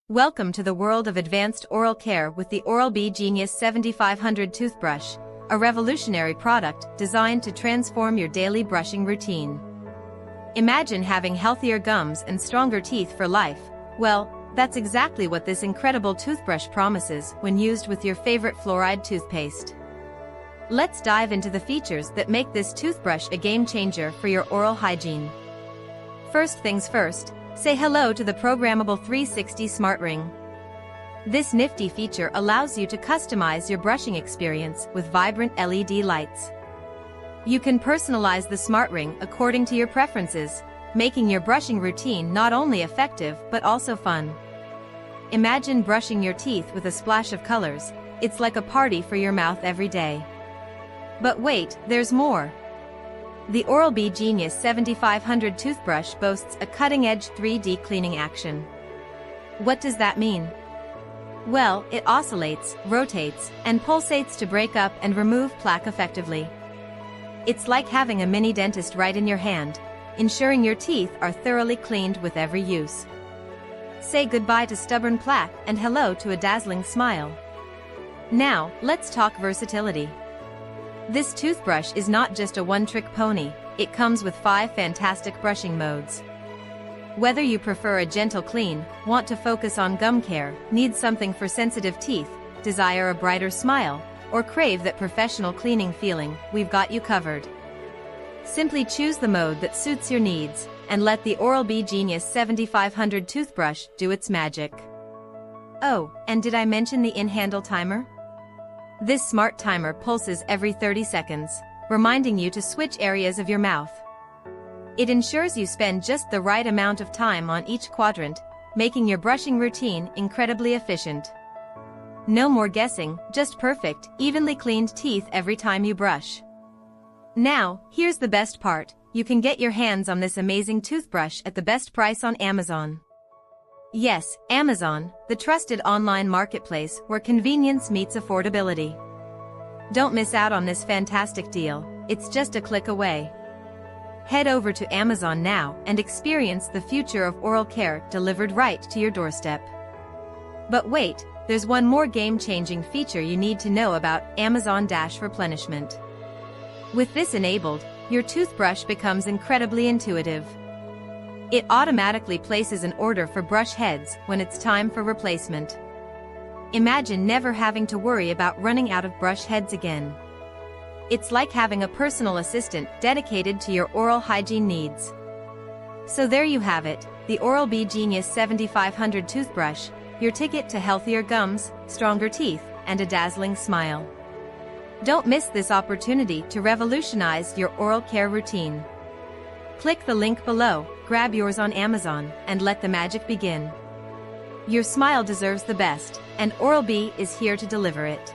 Welcome to the world of advanced oral care with the Oral-B Genius 7500 toothbrush, a revolutionary product designed to transform your daily brushing routine. Imagine having healthier gums and stronger teeth for life. Well, that's exactly what this incredible toothbrush promises when used with your favorite fluoride toothpaste. Let's dive into the features that make this toothbrush a game changer for your oral hygiene. First things first, say hello to the Programmable 360 SmartRing. This nifty feature allows you to customize your brushing experience with vibrant LED lights. You can personalize the SmartRing according to your preferences, making your brushing routine not only effective but also fun. Imagine brushing your teeth with a splash of colors. It's like a party for your mouth every day. But wait, there's more. The Oral-B Genius 7500 toothbrush boasts a cutting-edge 3D cleaning action. What does that mean? Well, it oscillates, rotates, and pulsates to break up and remove plaque effectively. It's like having a mini dentist right in your hand, ensuring your teeth are thoroughly cleaned with every use. Say goodbye to stubborn plaque and hello to a dazzling smile. Now, let's talk versatility. This toothbrush is not just a one-trick pony, it comes with 5 fantastic brushing modes. Whether you prefer a gentle clean, want to focus on gum care, need something for sensitive teeth, desire a brighter smile, or crave that professional cleaning feeling, we've got you covered. Simply choose the mode that suits your needs, and let the Oral-B Genius 7500 toothbrush do its magic. Oh, and did I mention the in-handle timer? This smart timer pulses every 30 seconds, reminding you to switch areas of your mouth. It ensures you spend just the right amount of time on each quadrant, making your brushing routine incredibly efficient. No more guessing, just perfect, evenly cleaned teeth every time you brush. Now, here's the best part, you can get your hands on this amazing toothbrush at the best price on Amazon. Yes, Amazon, the trusted online marketplace where convenience meets affordability. Don't miss out on this fantastic deal, it's just a click away. Head over to Amazon now and experience the future of oral care delivered right to your doorstep. But wait, there's one more game-changing feature you need to know about: Amazon Dash replenishment. With this enabled, your toothbrush becomes incredibly intuitive. It automatically places an order for brush heads when it's time for replacement. Imagine never having to worry about running out of brush heads again. It's like having a personal assistant dedicated to your oral hygiene needs. So there you have it, the Oral-B Genius 7500 toothbrush, your ticket to healthier gums, stronger teeth, and a dazzling smile. Don't miss this opportunity to revolutionize your oral care routine. Click the link below, grab yours on Amazon, and let the magic begin. Your smile deserves the best, and Oral-B is here to deliver it.